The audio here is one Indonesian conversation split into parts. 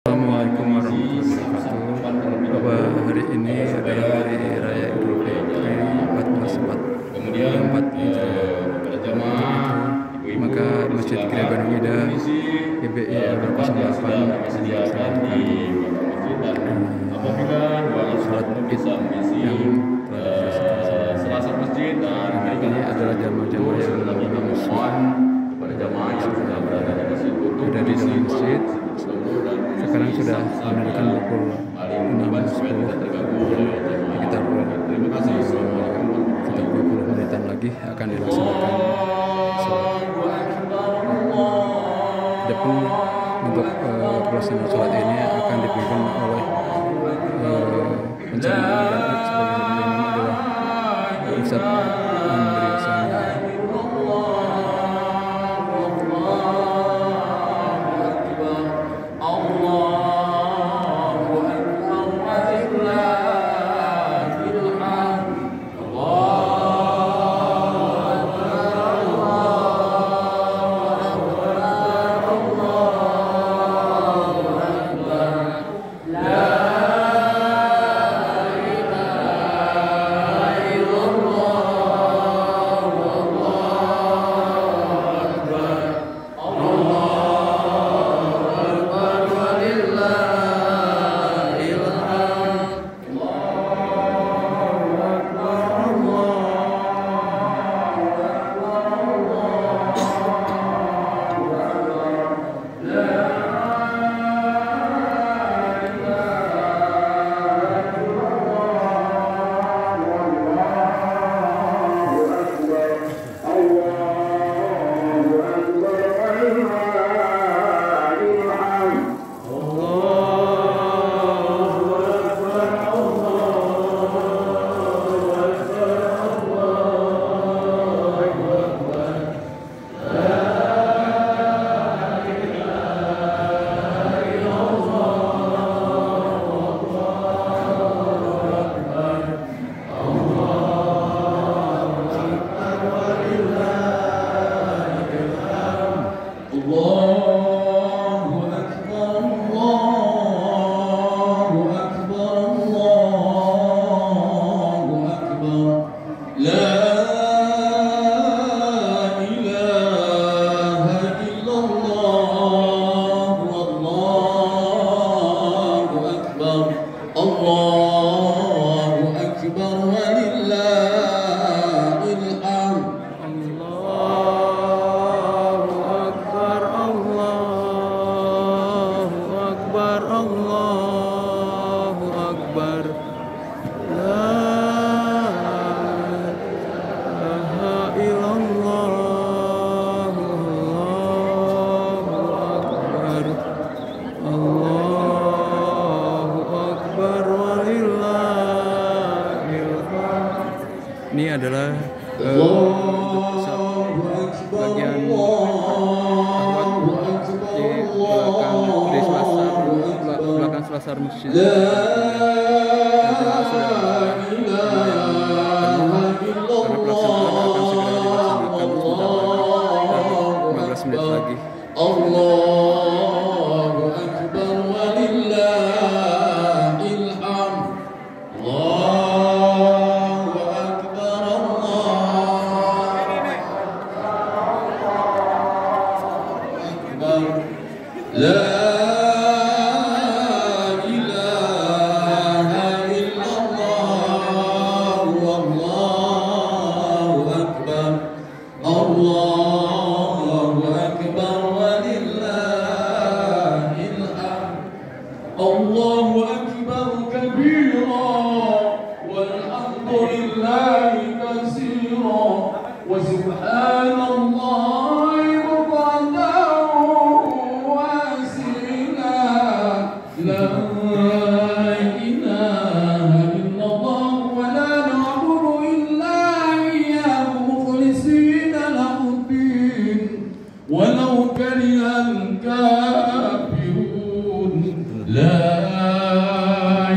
Assalamualaikum warahmatullahi wabarakatuh. Bahwa hari ini adalah hari raya Idul Fitri 1444 Hijriah. Maka Masjid Gria Bandung Ida GBI RW 08 melaksanakan sholat Id yang telah Selasa masjid dan ini adalah jamaah-jamaah yang kepada jamaah yang sudah berada di masjid ada di dalam masjid. Sekarang sudah menunjukkan pukul 6.10. Sekitar 20 menitan lagi akan dilaksanakan sholat. Adapun untuk pelaksanaan sholat ini akan dipimpin oleh penceramah dan sebagai imam adalah Ustaz Andri Sani. Ini adalah bagian belakang selasar masjid. Karena pelaksanaan akan segera dilaksanakan sebentar lagi, 15 menit lagi. Allahu Akbar walillahil hamd. Allahu akbar kabira walhamdulillahi katsira wa subhanallahi bukratan wa asila la ilaha illallah wa la na'budu illa iyyahu mukhlishina lahu din walau karihal kafirun. لا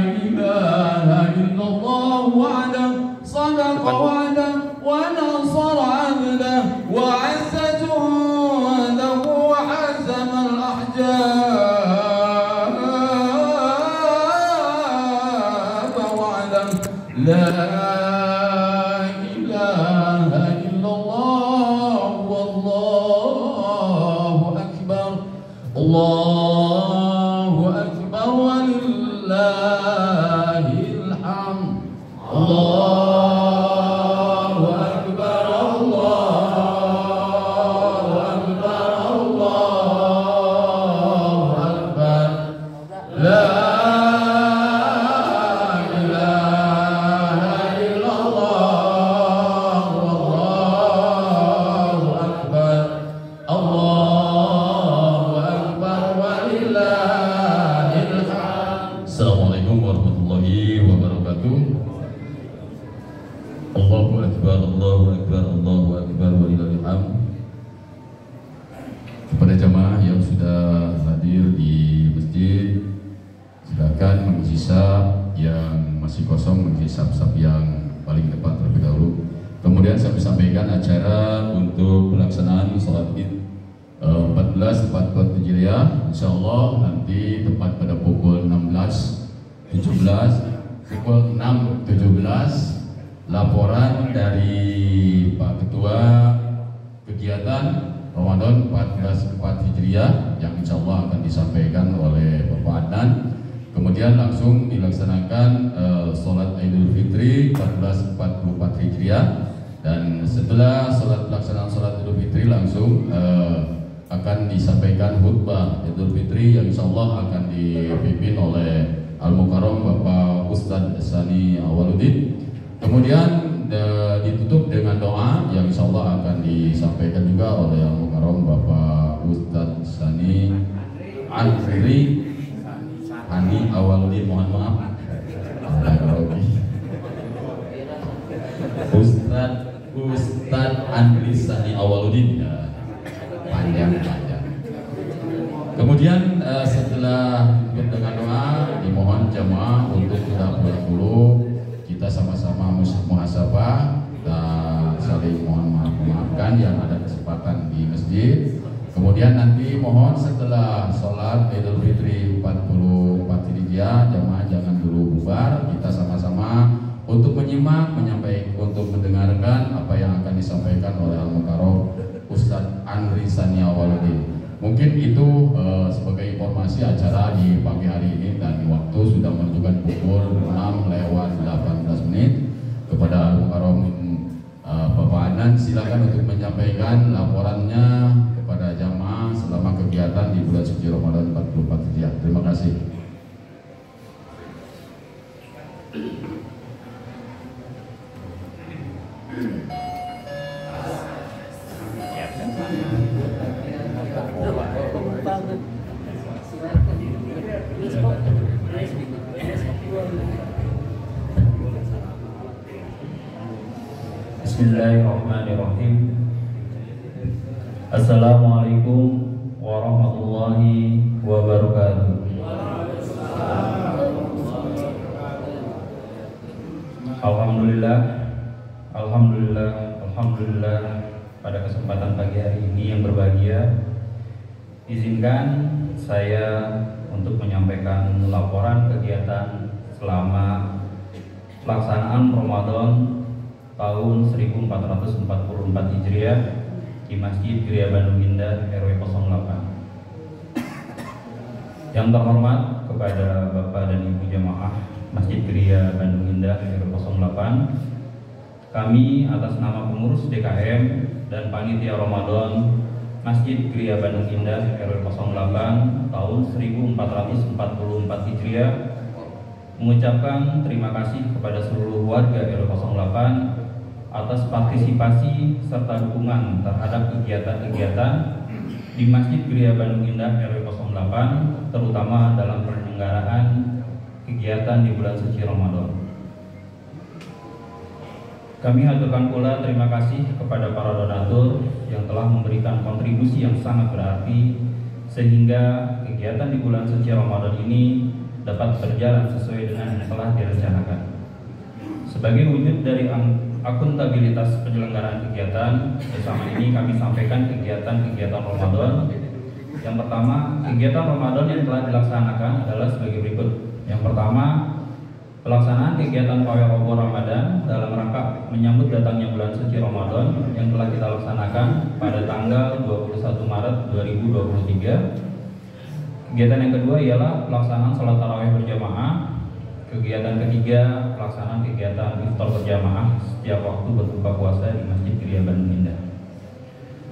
إله إلا الله وحده صدق وعده ونصر عبده وعز جنده وحزم الأحزاب. لا إله إلا الله والله أكبر الله أكبر ولله الحمد الله أكبر الله أكبر الله أكبر لا إله إلا الله والله أكبر الله أكبر ولله الحمد. Assalamualaikum warahmatullahi wabarakatuh. Allahu Akbar, Allahu Akbar, Allahu Akbar walillahil hamd. Kepada jamaah yang sudah hadir di masjid, silakan mengisi saf yang masih kosong, mengisi saf-saf yang paling depan terlebih dahulu. Kemudian saya sampaikan acara untuk pelaksanaan sholat Id 1444 Hijriah. Insyaallah nanti tepat pada pukul 16.17, pukul 6.17 laporan dari Pak Ketua kegiatan Ramadan 1444 Hijriah yang insyaallah akan disampaikan oleh Bapak Adnan. Kemudian langsung dilaksanakan sholat Idul Fitri 1444 Hijriah, dan setelah pelaksanaan sholat Idul Fitri langsung akan disampaikan khutbah Idul Fitri yang insyaallah akan dipimpin oleh Al-Mukarram Bapak Ustadz Sani Awaludin. Kemudian ditutup dengan doa yang insyaallah akan disampaikan juga oleh Al-Mukarram Bapak Ustadz Sani Andri Hani Awaludin, mohon maaf Ustadz Andri Sani Awaludin ya. Panjang. Kemudian setelah dengan doa dimohon jamaah untuk kita pulang dulu, kita sama-sama muhasabah dan saling memaafkan yang ada kesempatan di masjid. Kemudian nanti mohon setelah sholat Idul Fitri 44 Hijriah jamaah jangan dulu bubar, kita sama-sama untuk menyimak, untuk mendengarkan apa yang akan disampaikan oleh Al-Mukarram Ustadz Andri Sani Awaludin. Mungkin itu sebagai informasi acara di pagi hari ini, dan waktu sudah menunjukkan pukul 6:18. Kepada Al-Mukarram Bapak Adnan, silakan untuk menyampaikan laporannya kepada jamaah selama kegiatan di bulan suci Ramadan 1444 Hijriah. Terima kasih. Bismillahirrahmanirrahim. Assalamualaikum warahmatullahi wabarakatuh. Alhamdulillah pada kesempatan pagi hari ini yang berbahagia, izinkan saya untuk menyampaikan laporan kegiatan selama pelaksanaan Ramadan tahun 1444 Hijriah di Masjid Gria Bandung Indah RW 08. Yang terhormat kepada Bapak dan Ibu jamaah Masjid Gria Bandung Indah RW 08, kami atas nama pengurus DKM dan panitia Ramadan Masjid Gria Bandung Indah RW 08 tahun 1444 Hijriah mengucapkan terima kasih kepada seluruh warga RW 08 atas partisipasi serta dukungan terhadap kegiatan-kegiatan di Masjid Gria Bandung Indah RW 08, terutama dalam penyelenggaraan kegiatan di bulan suci Ramadan. Kami haturkan pula terima kasih kepada para donatur yang telah memberikan kontribusi yang sangat berarti sehingga kegiatan di bulan suci Ramadan ini dapat berjalan sesuai dengan yang telah direncanakan. Sebagai wujud dari akuntabilitas penyelenggaraan kegiatan, bersama ini kami sampaikan kegiatan-kegiatan Ramadan. Yang pertama, kegiatan Ramadan yang telah dilaksanakan adalah sebagai berikut. Yang pertama, Pelaksanaan kegiatan pawai obor Ramadan dalam rangka menyambut datangnya bulan suci Ramadan yang telah kita laksanakan pada tanggal 21 Maret 2023. Kegiatan yang kedua ialah pelaksanaan sholat tarawih berjamaah. Kegiatan ketiga, pelaksanaan kegiatan iftar berjamaah setiap waktu berbuka puasa di Masjid Gria Bandung Indah.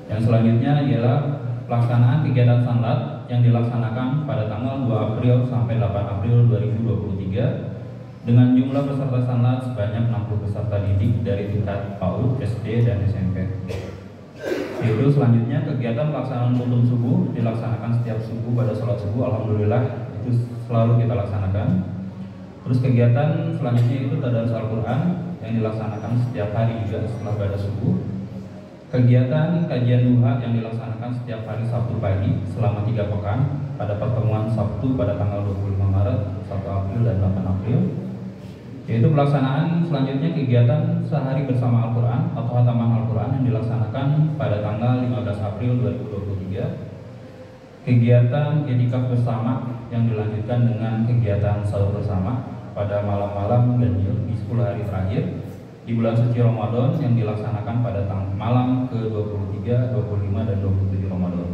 Yang selanjutnya ialah pelaksanaan kegiatan sanlat yang dilaksanakan pada tanggal 2 April sampai 8 April 2023 dengan jumlah peserta sanlat sebanyak 60 peserta didik dari tingkat PAUD, SD, dan SMP. Yaitu selanjutnya kegiatan pelaksanaan kultum subuh dilaksanakan setiap subuh pada sholat subuh. Alhamdulillah itu selalu kita laksanakan. Terus kegiatan selanjutnya itu tadarus Al-Quran yang dilaksanakan setiap hari juga setelah pada subuh. Kegiatan kajian duha yang dilaksanakan setiap hari Sabtu pagi selama 3 pekan pada pertemuan Sabtu pada tanggal 25 Maret, 1 April, dan 8 April. Yaitu pelaksanaan selanjutnya kegiatan sehari bersama Al-Quran atau hataman Al-Quran yang dilaksanakan pada tanggal 15 April 2023. Kegiatan i'tikaf bersama yang dilanjutkan dengan kegiatan sahur bersama pada malam-malam ganjil di 10 hari terakhir di bulan suci Ramadan yang dilaksanakan pada malam ke-23, 25, dan 27 Ramadan.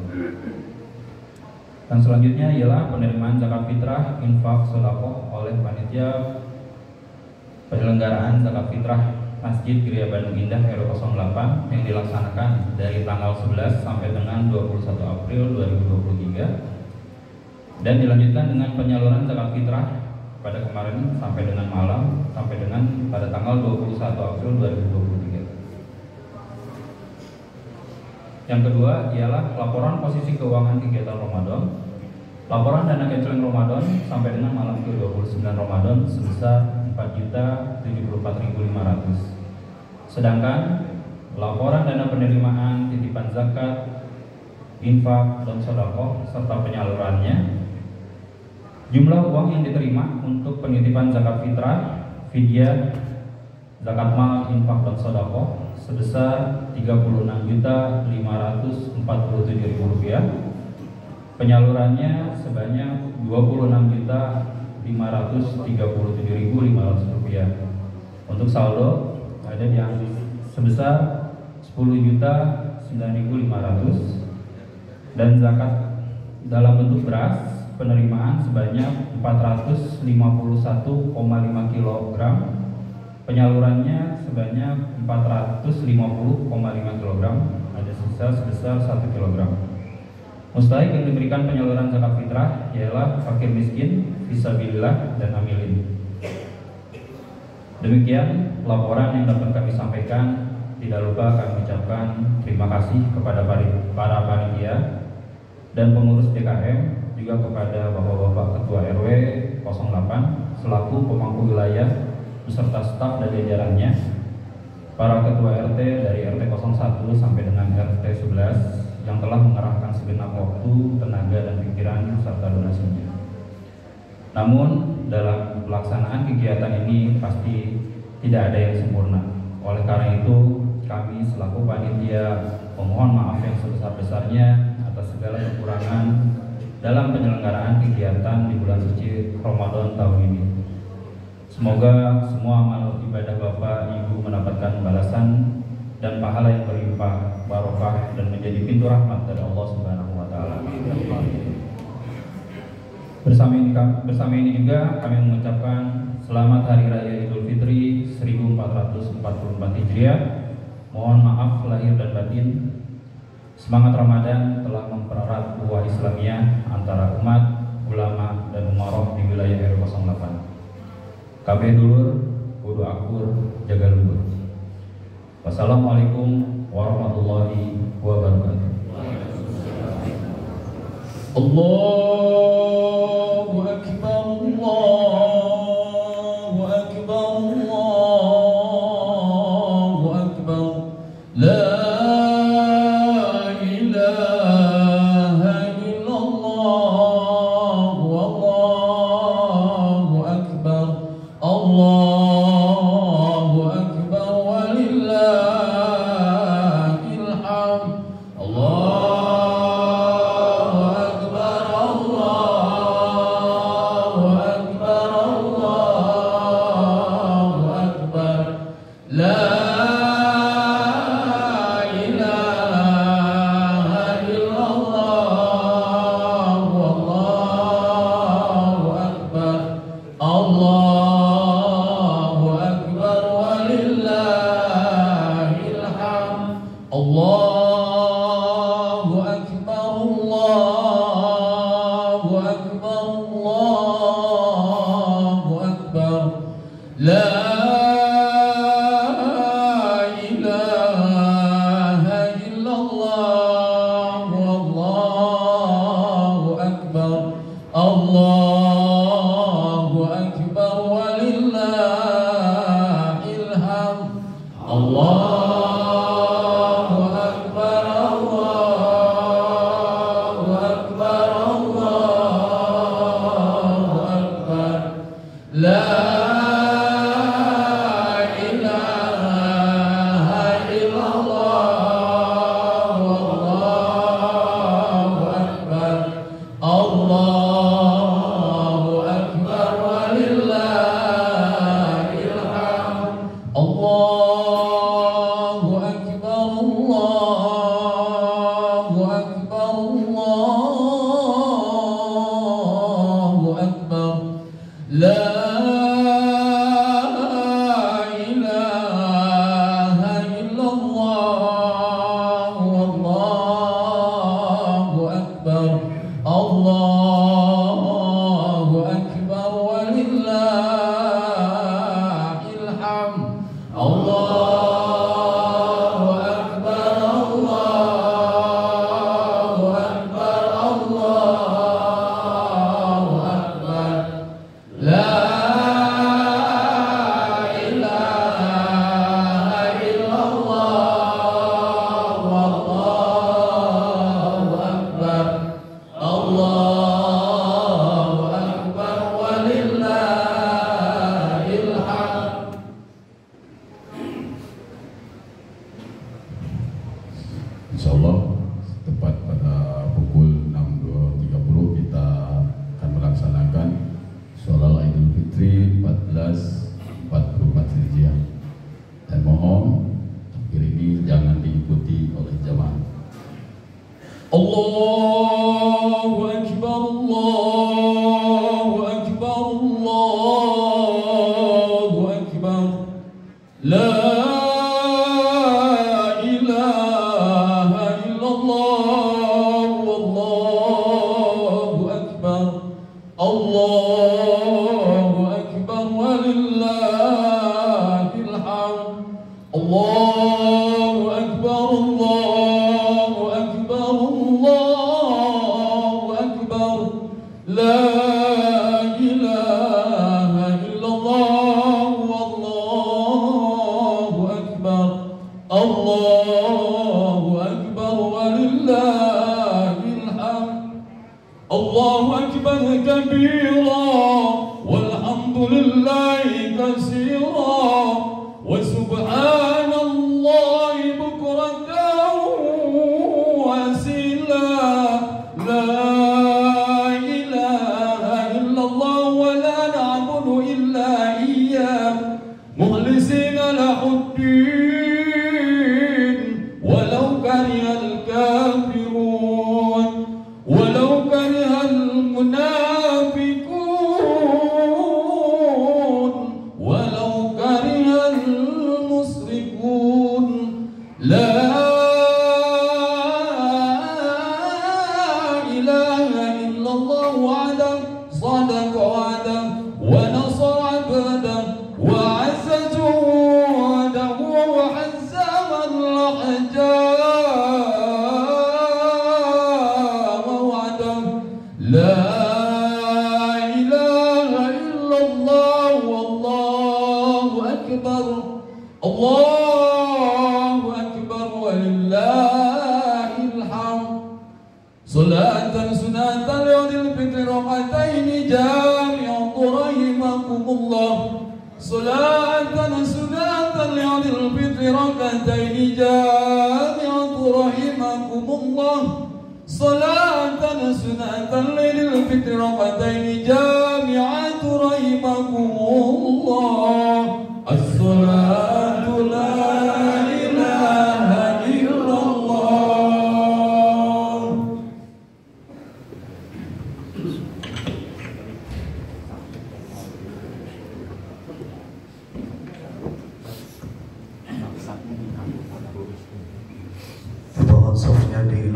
Dan selanjutnya ialah penerimaan zakat fitrah, infak, sedekah oleh panitia penyelenggaraan zakat fitrah Masjid Gria Bandung Indah RW 08 yang dilaksanakan dari tanggal 11 sampai dengan 21 April 2023 dan dilanjutkan dengan penyaluran zakat fitrah pada kemarin sampai dengan malam sampai dengan pada tanggal 21 April 2023. Yang kedua ialah laporan posisi keuangan kegiatan Ramadan. Laporan dana canceling Ramadan sampai dengan malam ke-29 Ramadan sebesar 4.074.500. Sedangkan laporan dana penerimaan titipan zakat, infak, dan sedekah serta penyalurannya, jumlah uang yang diterima untuk penitipan zakat fitrah, fidyah, zakat mal, infak, dan sedekah sebesar Rp36.547.000. Penyalurannya sebanyak Rp26.537.500. Untuk saldo ada yang sebesar Rp10.009.500 dan zakat dalam bentuk beras penerimaan sebanyak 451,5 kg. Penyalurannya sebanyak 450,5 kg, ada sisa sebesar 1 kg. Mustahik yang diberikan penyaluran zakat fitrah ialah fakir miskin, fisabilillah, dan amilin. Demikian laporan yang dapat kami sampaikan. Tidak lupa kami ucapkan terima kasih kepada para panitia dan pengurus DKM, juga kepada Bapak-Bapak Ketua RW 08 selaku pemangku wilayah beserta staf dan jajarannya, para Ketua RT dari RT 01 sampai dengan RT 11 yang telah mengerahkan segenap waktu, tenaga, dan pikiran serta donasinya. Namun dalam pelaksanaan kegiatan ini pasti tidak ada yang sempurna. Oleh karena itu kami selaku panitia memohon maaf yang sebesar-besarnya atas segala kekurangan dalam penyelenggaraan kegiatan di bulan suci Ramadan tahun ini. Semoga semua amal ibadah Bapak Ibu mendapatkan balasan dan pahala yang berlimpah, barokah, dan menjadi pintu rahmat dari Allah Subhanahu wa Ta'ala. Bersama ini juga kami mengucapkan selamat Hari Raya Idul Fitri 1444 Hijriah. Mohon maaf lahir dan batin. Semangat Ramadan telah mempererat ukhuwah Islamiyah antara umat, ulama, dan umarok di wilayah RW 08. Kabeh dulur, kudu akur, jaga luhur. Wassalamualaikum warahmatullahi wabarakatuh. Allahu Akbar, Allahu Akbar, Allahu Akbar. La ilaha illallah, Allahu Akbar, Allahu Akbar, walillahil hamd. Allahu Akbar, Allah.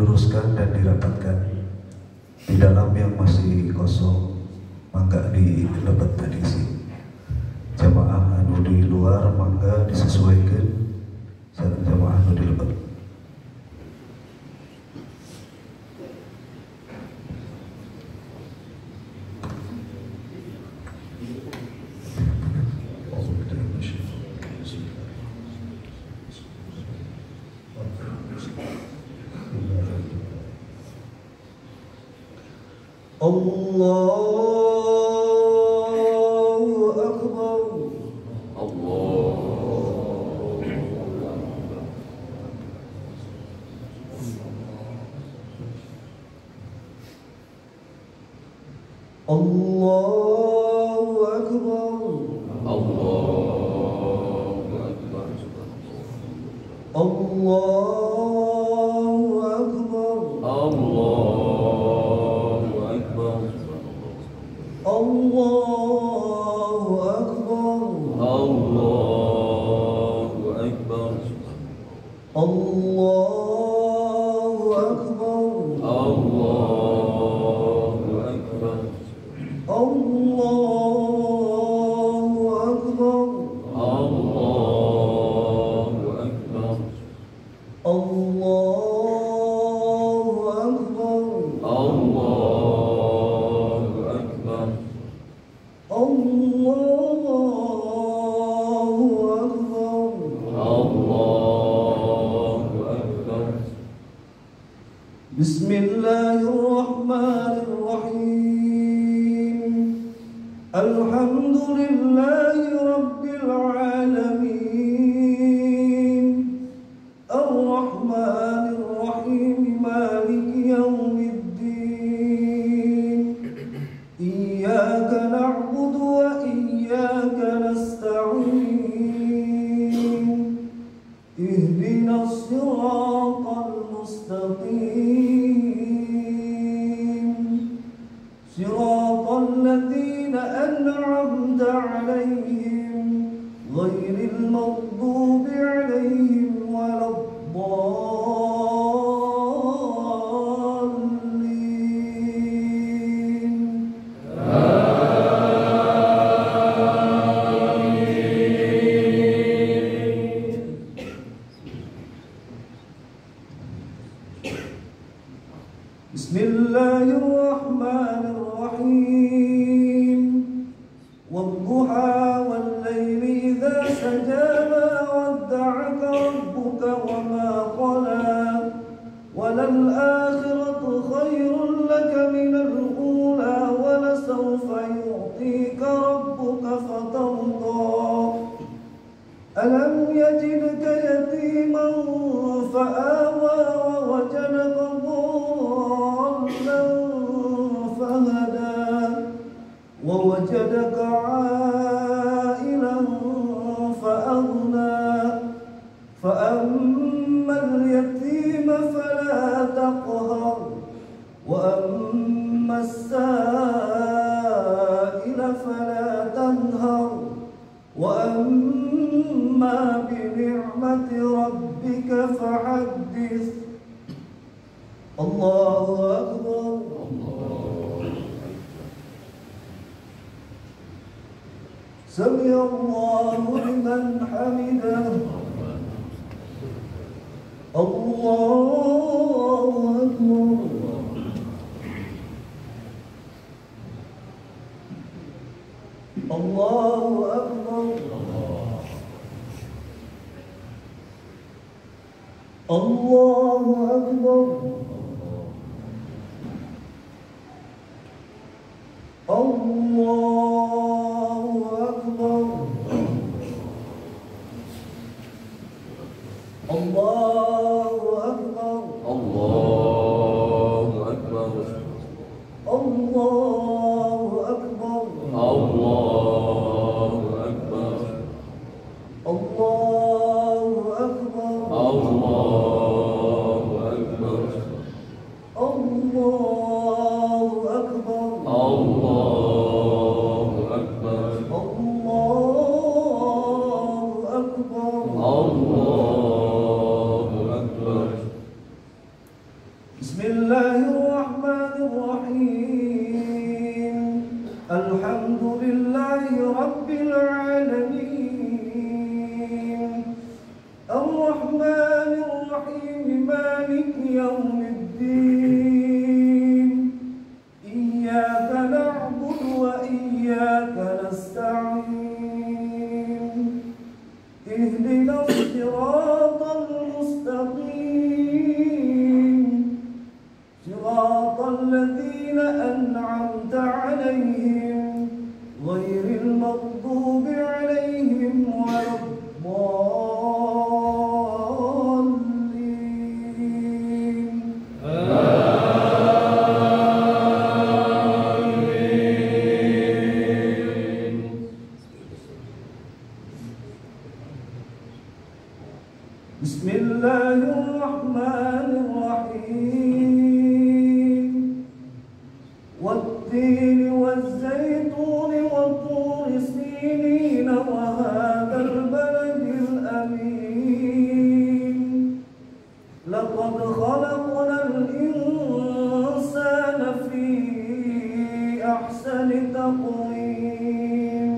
diluruskan dan dirapatkan. Di dalam yang masih kosong, mangga dilebet diisi. Jamaah anu di luar mangga disesuaikan sareng jamaah anu di lebet. Allahu Amin. الله الرحمن الرحيم والتين والزيتون وطور سينين وهذا البلد الأمين لقد خلقنا الإنسان في أحسن تقويم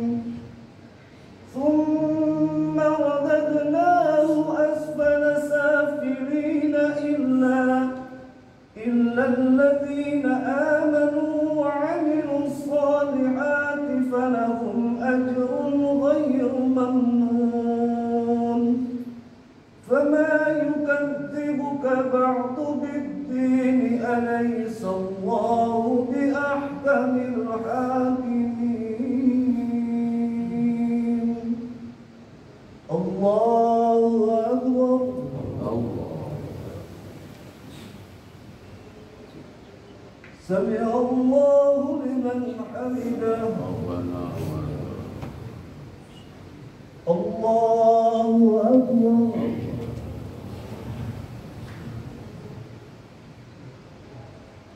ثم رددناه أسفل سافلين إلا الذين آمنوا وعملوا الصالحات فلهم أجر غير ممنون فما يكذبك بعد بالدين أليس الله بأحكم الحاكمين الله أكبر سمع الله لمن حمده الله أكبر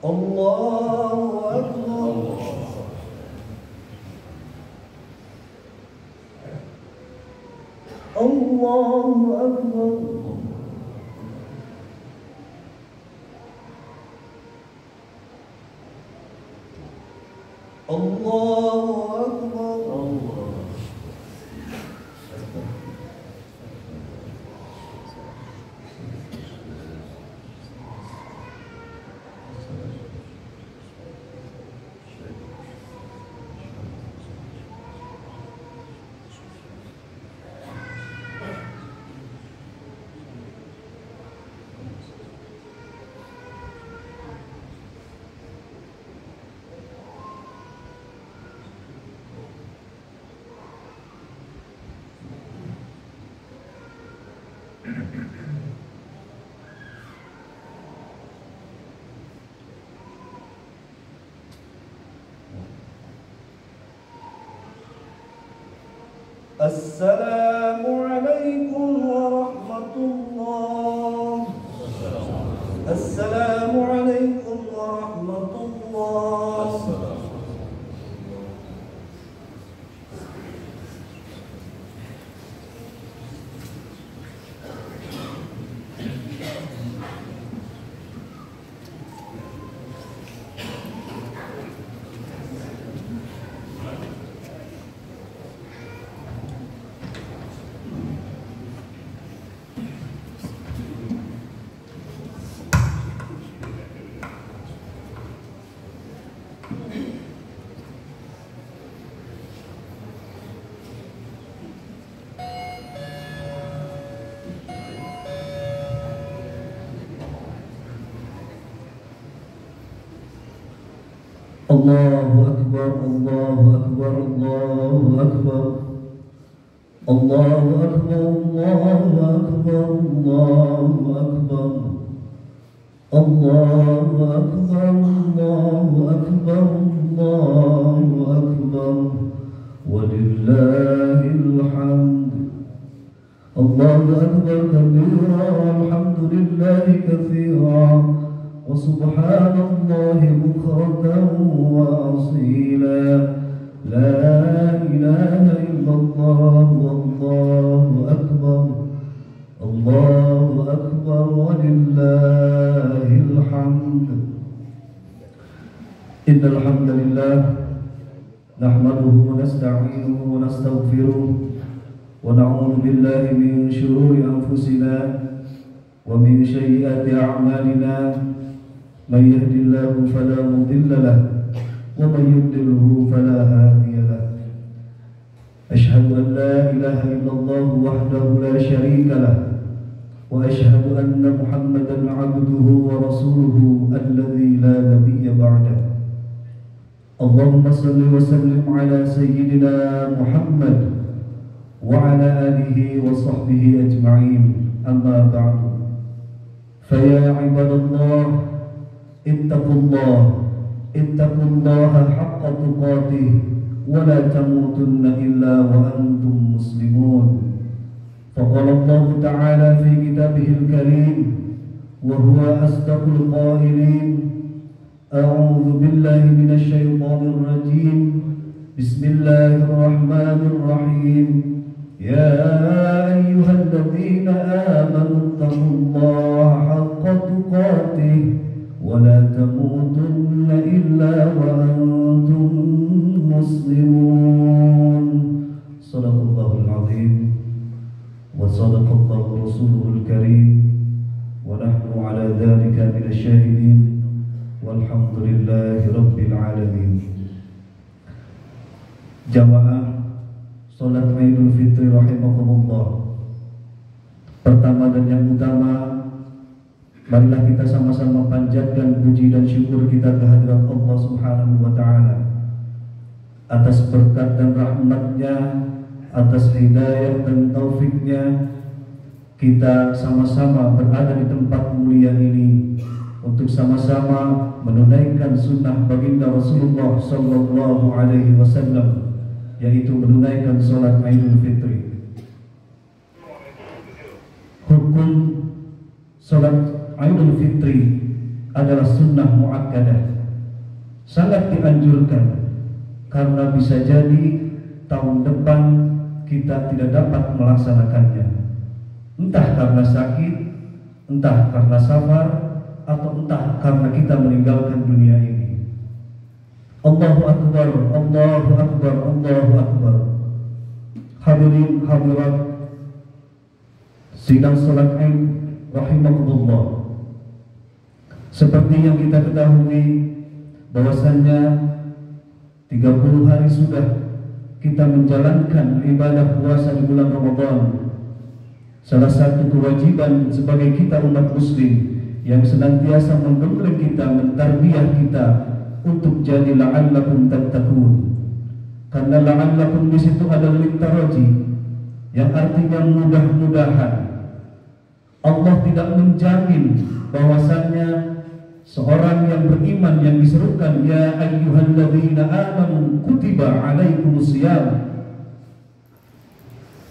الله أكبر الله أكبر الله أكبر السلام عليكم ورحمة الله السلام عليكم ورحمة الله الله أكبر الله أكبر الله أكبر الله أكبر الله أكبر الله أكبر الله أكبر الله أكبر الله أكبر ولله الحمد الله أكبر كبيرا والحمد لله كثيرا وسبحان الله بكرة وأصيلا لا إله إلا الله والله أكبر الله أكبر ولله الحمد إن الحمد لله نحمده ونستعينه ونستغفره ونعوذ بالله من شرور أنفسنا ومن سيئات أعمالنا من يهد الله فلا مضل له ومن يضلله فلا هادي له أشهد أن لا إله إلا الله وحده لا شريك له وأشهد أن محمدا عبده ورسوله الذي لا نبي بعده اللهم صل وسلم على سيدنا محمد وعلى آله وصحبه أجمعين أما بعد فيا عباد الله اتقوا الله حق تقاته ولا تموتن إلا وأنتم مسلمون فقال الله تعالى في كتابه الكريم وهو أصدق القائلين أعوذ بالله من الشيطان الرجيم بسم الله الرحمن الرحيم يا أيها الذين آمنوا اتقوا الله حق تقاته ولا تموتن إلا وأنتم مسلمون صدق الله العظيم وصدق الله رسوله الكريم ونحن على ذلك من الشاهدين والحمد لله رب العالمين. Jamaah salat Idul Fitri rahimakumullah. Pertama dan yang utama, marilah kita sama-sama panjatkan puji dan syukur kita kehadirat Allah Subhanahu wa taala atas berkat dan rahmatnya, atas hidayah dan taufiknya kita sama-sama berada di tempat mulia ini untuk sama-sama menunaikan sunnah baginda Rasulullah sallallahu alaihi wasallam, yaitu menunaikan salat Idul Fitri. Hukum salat Idul Fitri adalah sunnah muakkadah, sangat dianjurkan karena bisa jadi tahun depan kita tidak dapat melaksanakannya, entah karena sakit, entah karena safar, atau entah karena kita meninggalkan dunia ini. Allahu Akbar, Allahu Akbar, Allahu Akbar. Hadirin hadirat sidang salat Id rahimakumullah. Seperti yang kita ketahui bahwasannya 30 hari sudah kita menjalankan ibadah puasa di bulan Ramadan. Salah satu kewajiban sebagai kita umat muslim yang senantiasa menggembleng kita, mentarbiyah kita untuk jadi la'allakum tattaqun. Karena la'allakum di situ adalah litaraji, yang artinya mudah-mudahan. Allah tidak menjamin bahwasannya seorang yang beriman yang diserukan ya ayyuhalladzina amanu kutiba alaikumusiyam,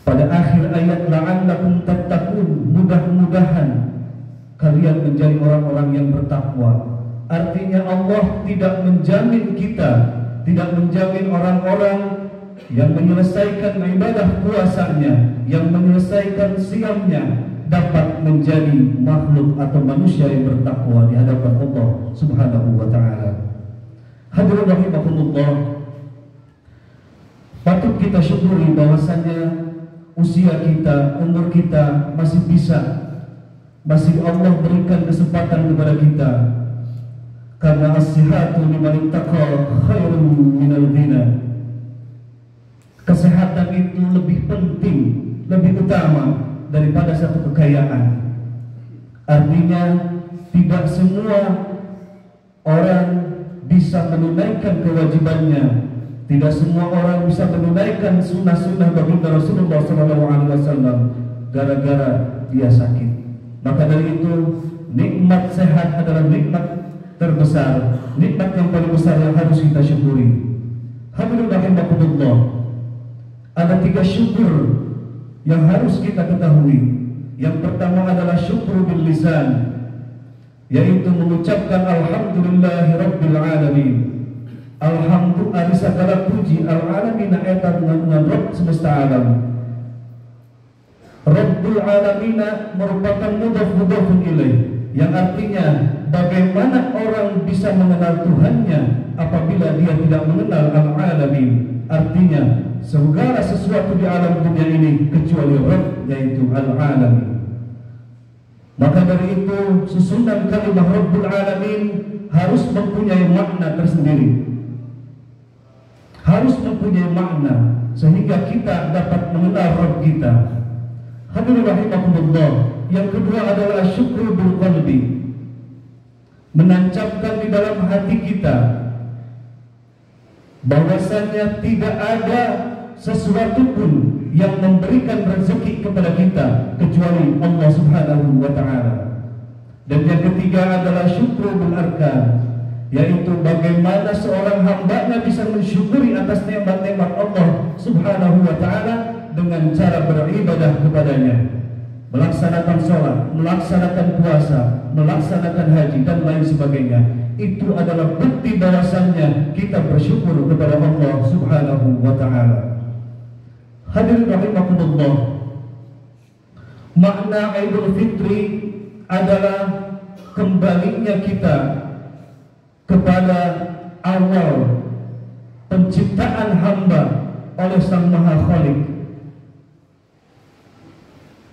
pada akhir ayat la'allakum tattaqun, mudah-mudahan kalian menjadi orang-orang yang bertakwa. Artinya Allah tidak menjamin kita, tidak menjamin orang-orang yang menyelesaikan ibadah puasanya, yang menyelesaikan siamnya dapat menjadi makhluk atau manusia yang bertakwa di hadapan Allah Subhanahu wa taala. Hadirin rahimakumullah, patut kita syukuri bahwasanya usia kita, umur kita masih bisa, masih Allah berikan kesempatan kepada kita. Karena as-sihhatu liman ittaqa khairun minal ghina. Kesehatan itu lebih penting, lebih utama daripada satu kekayaan. Artinya tidak semua orang bisa menunaikan kewajibannya, tidak semua orang bisa menunaikan sunnah-sunnah baginda Rasulullah SAW gara-gara dia sakit. Maka dari itu nikmat sehat adalah nikmat terbesar, nikmat yang paling besar yang harus kita syukuri. Hadirin rahimakumullah, ada 3 syukur yang harus kita ketahui. Yang pertama adalah syukur bil lisan, yaitu mengucapkan alhamdulillahi rabbil alamin. Alhamdulillah segala puji al-alamin eta dengan Rabb semesta alam. Rabbul alamin merupakan mudhaf ilaih, yang artinya bagaimana orang bisa mengenal Tuhannya apabila dia tidak mengenal al-alamin. Artinya segala sesuatu di alam dunia ini kecuali Rabb, yaitu al-alamin. Maka dari itu susunan kalimat Rabbul alamin harus mempunyai makna tersendiri, harus mempunyai makna sehingga kita dapat mengenal Rabb kita. Hadirin rahimakumullah, yang kedua adalah syukur bil qalbi, menancapkan di dalam hati kita bahwasanya tidak ada sesuatu pun yang memberikan rezeki kepada kita kecuali Allah Subhanahu wa taala. Dan yang ketiga adalah syukur bil arkan, yaitu bagaimana seorang hambanya bisa mensyukuri atas nikmat-nikmat Allah Subhanahu wa taala dengan cara beribadah beribadah kepadanya, melaksanakan sholat, melaksanakan puasa, melaksanakan haji dan lain sebagainya. Itu adalah bukti bahwasannya kita bersyukur kepada Allah Subhanahu wa ta'ala. Hadirin rahimakumullah, makna Idul Fitri adalah kembalinya kita kepada awal penciptaan hamba oleh Sang Maha Khalik.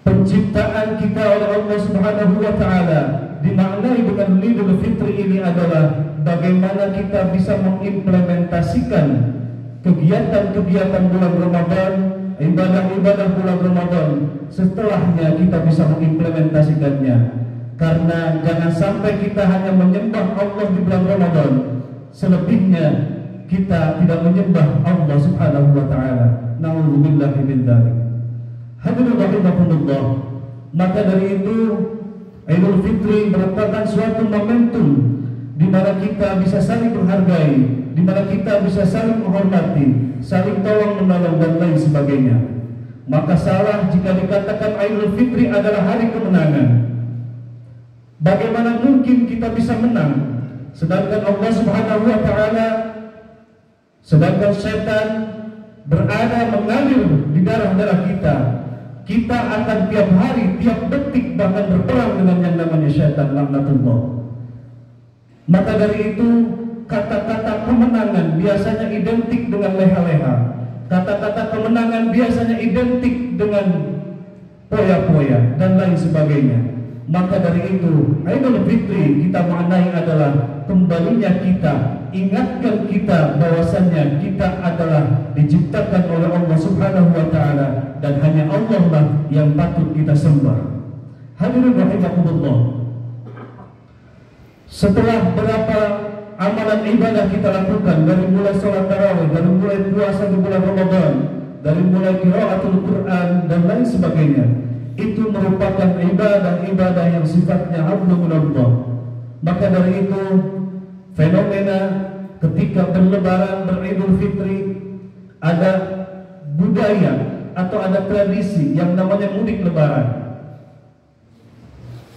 Penciptaan kita oleh Allah Subhanahu wa ta'ala dimaknai dengan Idul Fitri ini adalah bagaimana kita bisa mengimplementasikan kegiatan-kegiatan bulan Ramadan, ibadah-ibadah bulan Ramadan. Setelahnya kita bisa mengimplementasikannya, karena jangan sampai kita hanya menyembah Allah di bulan Ramadan, selebihnya kita tidak menyembah Allah Subhanahu wa ta'ala. Na'udzubillahi min dzalik. Hadirin rahimakumullah, maka dari itu Idul Fitri merupakan suatu momentum di mana kita bisa saling menghargai, di mana kita bisa saling menghormati, saling tolong menolong dan lain sebagainya. Maka salah jika dikatakan Idul Fitri adalah hari kemenangan. Bagaimana mungkin kita bisa menang sedangkan Allah Subhanahu wa ta'ala, sedangkan setan berada mengalir di darah-darah kita. Kita akan tiap hari, tiap detik bahkan berperang dengan yang namanya syaitan, laknatullah. Maka dari itu kata-kata kemenangan biasanya identik dengan leha-leha. Kata-kata kemenangan biasanya identik dengan poya-poya dan lain sebagainya. Maka dari itu Idul Fitri kita maknai adalah kembalinya kita, ingatkan kita bahwasannya kita adalah diciptakan oleh Allah Subhanahu wa ta'ala, dan hanya Allah lah yang patut kita sembah. Hadirin rahimakumullah, setelah berapa amalan ibadah kita lakukan, dari mulai sholat tarawih, dari mulai puasa di bulan Ramadan, dari mulai qiraatul Quran dan lain sebagainya, itu merupakan ibadah-ibadah yang sifatnya abdullah. Maka dari itu fenomena ketika berlebaran, beridul fitri, ada budaya atau ada tradisi yang namanya mudik lebaran.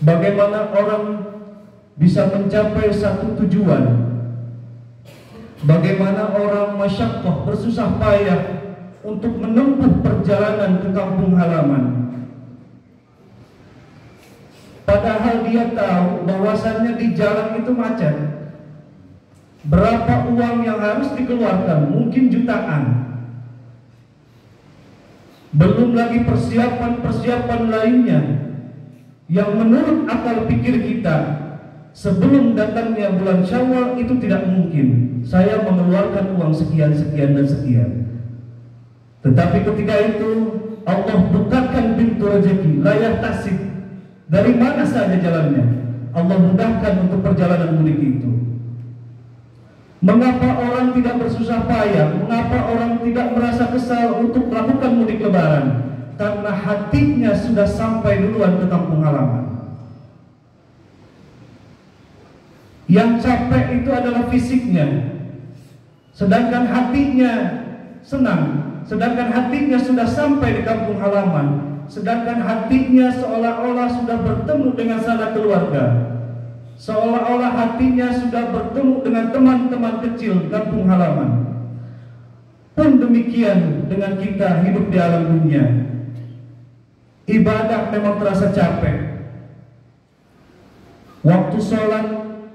Bagaimana orang bisa mencapai satu tujuan, bagaimana orang masyaqqah bersusah payah untuk menempuh perjalanan ke kampung halaman, padahal dia tahu bahwasannya di jalan itu macet. Berapa uang yang harus dikeluarkan? Mungkin jutaan. Belum lagi persiapan-persiapan lainnya yang menurut akal pikir kita sebelum datangnya bulan Syawal itu tidak mungkin saya mengeluarkan uang sekian, sekian, dan sekian. Tetapi ketika itu Allah bukakan pintu rezeki, layar tasik, dari mana saja jalannya Allah mudahkan untuk perjalanan mudik itu. Mengapa orang tidak bersusah payah? Mengapa orang tidak merasa kesal untuk melakukan mudik lebaran? Karena hatinya sudah sampai duluan ke kampung halaman. Yang capek itu adalah fisiknya, sedangkan hatinya senang, sedangkan hatinya sudah sampai di kampung halaman, sedangkan hatinya seolah-olah sudah bertemu dengan sanak keluarga, seolah-olah hatinya sudah bertemu dengan teman-teman kecil di kampung halaman. Pun demikian dengan kita hidup di alam dunia. Ibadah memang terasa capek. Waktu sholat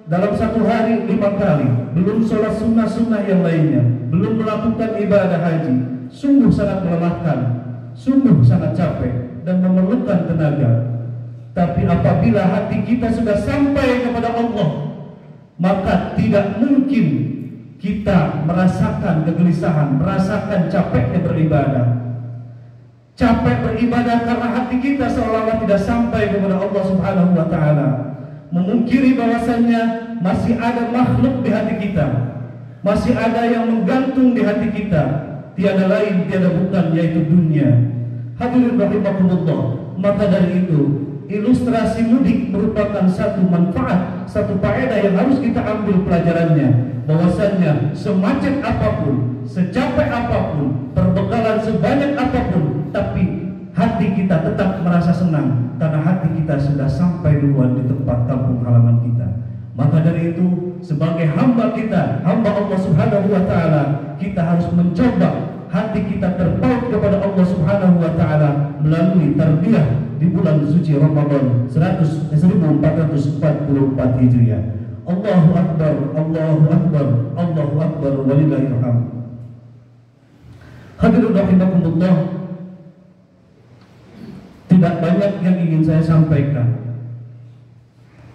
dalam satu hari 5 kali, belum sholat sunnah-sunnah yang lainnya, belum melakukan ibadah haji, sungguh sangat melelahkan, sungguh sangat capek dan memerlukan tenaga. Tapi apabila hati kita sudah sampai kepada Allah, maka tidak mungkin kita merasakan kegelisahan, merasakan capeknya beribadah. Capek beribadah karena hati kita seolah-olah tidak sampai kepada Allah Subhanahu wa ta'ala, memungkiri bahwasannya masih ada makhluk di hati kita, masih ada yang menggantung di hati kita, tiada lain tiada bukan yaitu dunia. Hadirin rahimakumullah, maka dari itu ilustrasi mudik merupakan satu manfaat, satu faedah yang harus kita ambil pelajarannya, bahwasannya semacet apapun, secapek apapun, perbekalan sebanyak apapun, tapi hati senang karena hati kita sudah sampai duluan di tempat kampung halaman kita. Maka dari itu, sebagai hamba kita, hamba Allah Subhanahu wa Ta'ala, kita harus mencoba hati kita terpaut kepada Allah Subhanahu wa Ta'ala melalui tarbiyah di bulan suci Ramadan 1444 Hijriah. Allahu Akbar, Allahu Akbar, Allahu Akbar, walillahil hamd. Hadirin rahimakumullah, tidak banyak yang ingin saya sampaikan.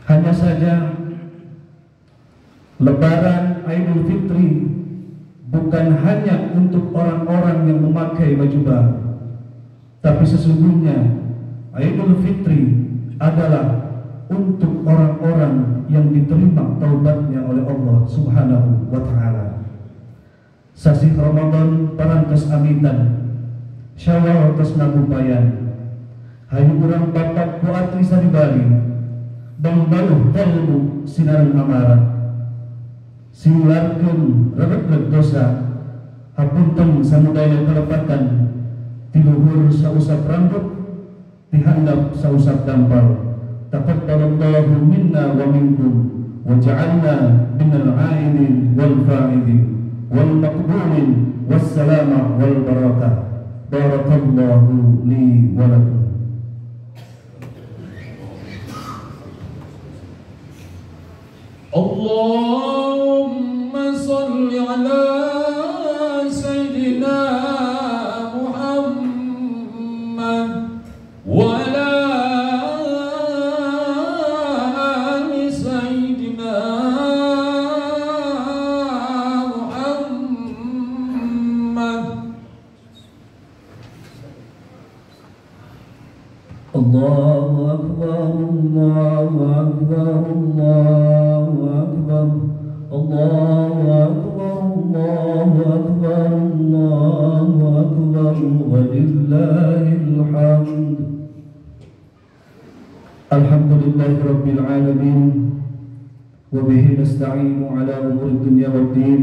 Hanya saja Lebaran Idul Fitri bukan hanya untuk orang-orang yang memakai baju baru, tapi sesungguhnya Idul Fitri adalah untuk orang-orang yang diterima taubatnya oleh Allah Subhanahu wa Ta'ala. Sasi Ramadan parantos amitan, Syawal tos nabupayan, hayu urang bapak ku atli saribali, bang baluh kolbu sinarang amaran, siularkeun reget dosa, hapunten samudaya kalepatan, tiluhur sausap rambut, dihandap sausap dampal. Taqabbalallahu minna wa minkum wa ja'alna minal 'aidin wal fa'idin wal maqbulin wassalama wal barakah. Barakallahu li wa lakum. Allahumma salli ala sayyidina Muhammad wa ala ali sayyidina Muhammad. Allahu Akbar, Allahu Akbar, Allahu Akbar, Allahu Akbar, Allahu Akbar, Allahu Akbar, walillahil hamd. Alhamdulillahi Rabbil Alamin, wa bihi nasta'inu ala umuri dunya waddin,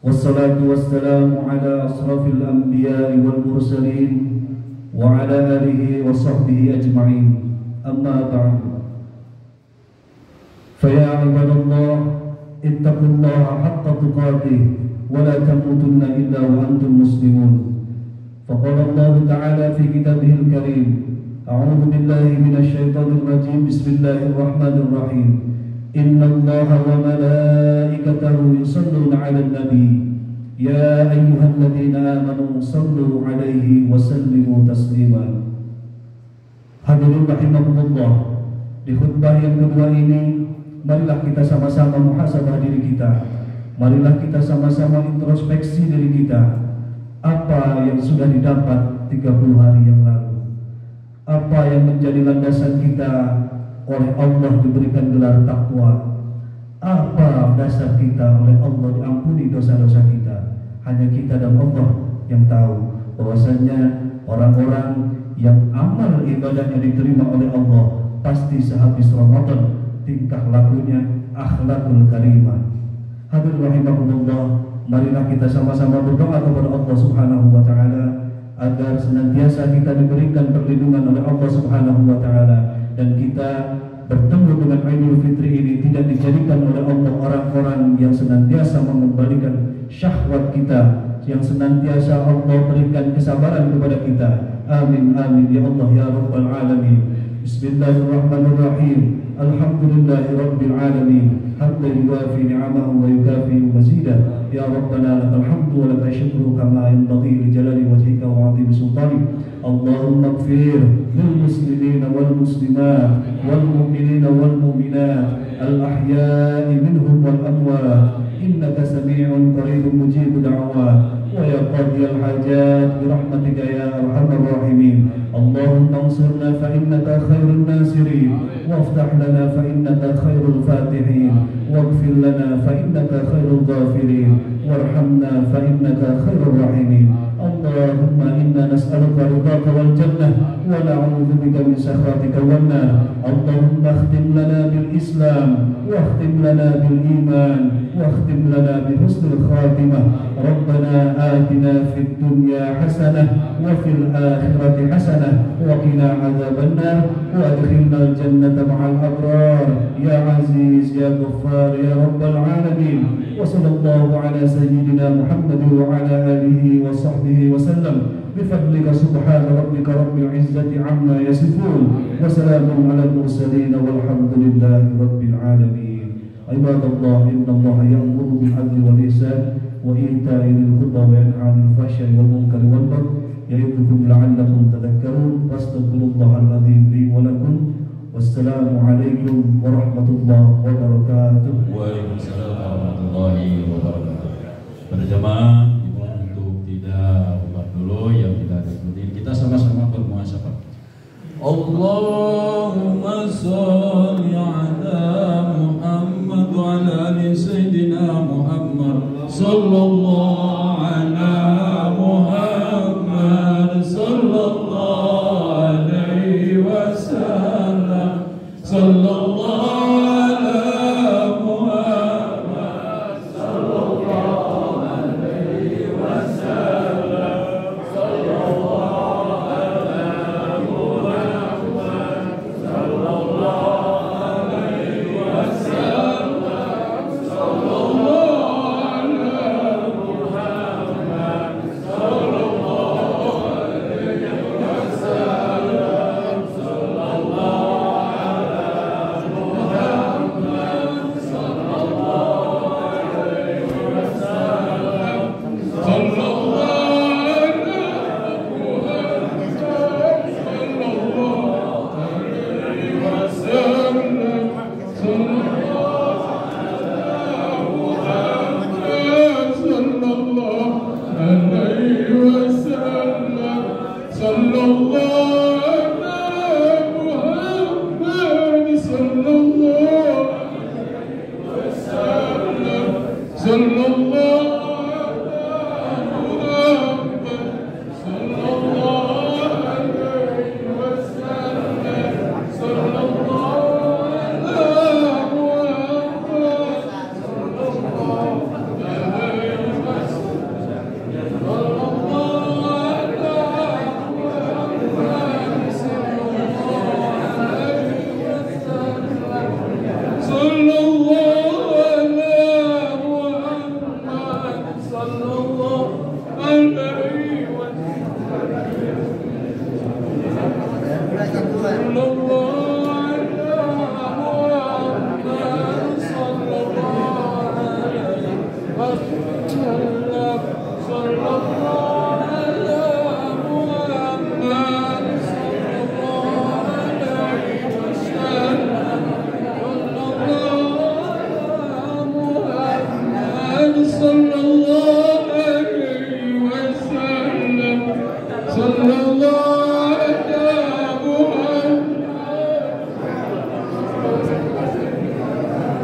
wassalatu wassalamu ala asrafil anbiya'i wal mursalin wa ala alihi wa sahbihi ajma'in. Amma ba'du. Faya ibadallah, ittaqullaha haqqa tuqatih wa la tamutunna illa wa antum muslimun. Faqala Allah Ta'ala fi kitabihil karim, a'udzu billahi minasy syaithanir rajim, bismillahir rahmanir rahim. Innallaha wa malaikatahu yusholluna 'alan nabi, ya ayyuhalladzina amanu sallu 'alaihi wa sallimu taslima. Hadirin rahimakumullah, di khutbah yang kedua ini, marilah kita sama-sama muhasabah diri kita. Marilah kita sama-sama introspeksi diri kita. Apa yang sudah didapat 30 hari yang lalu? Apa yang menjadi landasan kita oleh Allah diberikan gelar takwa? Apa dasar kita oleh Allah diampuni dosa-dosa kita? Hanya kita dan Allah yang tahu. Bahwasanya orang-orang yang amal ibadahnya diterima oleh Allah pasti sehabis Ramadan tingkah lakunya akhlakul karimah. Hadirin rahimakumullah, marilah kita sama-sama berdoa kepada Allah Subhanahu wa Ta'ala agar senantiasa kita diberikan perlindungan oleh Allah Subhanahu wa Ta'ala, dan kita bertemu dengan Idul Fitri ini tidak dijadikan oleh Allah orang-orang yang senantiasa mengembalikan syahwat kita, yang senantiasa Allah berikan kesabaran kepada kita. Amin amin ya Allah ya Rabbal Alamin. Bismillahirrahmanirrahim. Alhamdulillahi Rabbil Alamin. Hamdan yuwafi ni'amahu wa yukafi mazidah. Ya Rabbana lakal hamdu wa lakal syukru kama yanbaghi li jalali wajhika wa 'azimi sultanik. Allahumma ighfir lil muslimina wal muslimat wal mu'minina wal mu'minat al ahya'i minhum wal amwat. Innaka sami'un qaribun mujibud da'awat. ويا قاضي الحاجات برحمتك يا أرحم الراحمين. اللهم انصرنا فإنك خير الناصرين، وافتح لنا فإنك خير الفاتحين، واغفر لنا فإنك خير الغافرين، وارحمنا فإنك خير الراحمين. اللهم إنا نسألك رضاك والجنة ونعوذ بك من سخطك والنار. اللهم اختم لنا بالإسلام واختم لنا بالإيمان واختم لنا بحسن الخاتمة. ربنا آتنا في الدنيا حسنة وفي الآخرة حسنة وقنا عذاب النار وأدخلنا الجنة مع الأبرار يا عزيز يا غفار يا رب العالمين. وصلى الله على سيدنا محمد وعلى آله وصحبه وسلم بفضلك سبحان ربك رب العزة عما يصفون وسلام على المرسلين والحمد لله رب العالمين. عباد الله إن الله يأمر بالعدل والإحسان وإيتاء ذي القربى وينهى عن الفحشاء والمنكر والبغي يعظكم لعلكم تذكرون فاستغفروا الله العظيم لي ولكم والسلام عليكم ورحمة الله وبركاته. Waalaikumsalam warahmatullahi wabarakatuh. Berjamaah untuk tidak buka dulu yang tidak ada rutin kita sama-sama bermuasyafat. Allahumma sholli ala Muhammad wa ala ali sayyidina Muhammad sallallahu ala Muhammad sallallahu alaihi wasallam sallallahu ala Muhammad sallallahu alaihi wasallam sallallahu ala Muhammad sallallahu alaihi wasallam sallallahu ala Muhammad sallallahu alaihi wasallam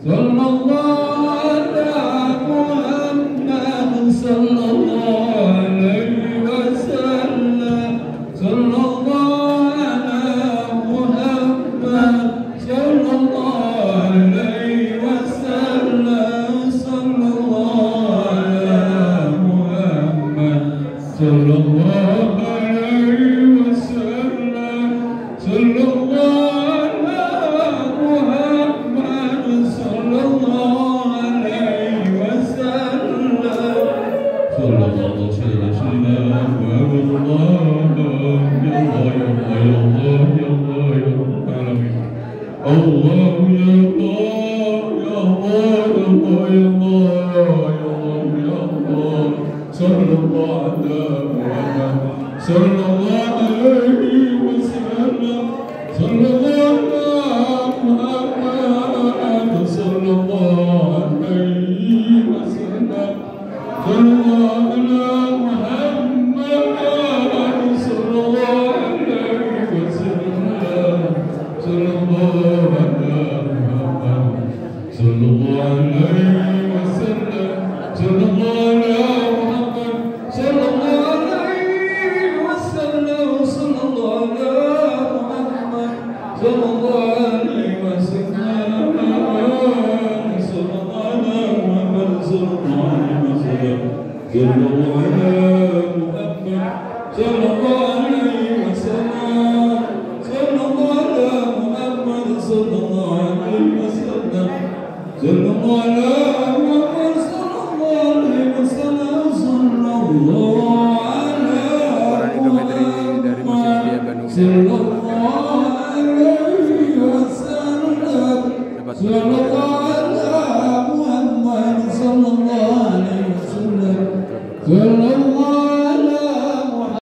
Sallallahu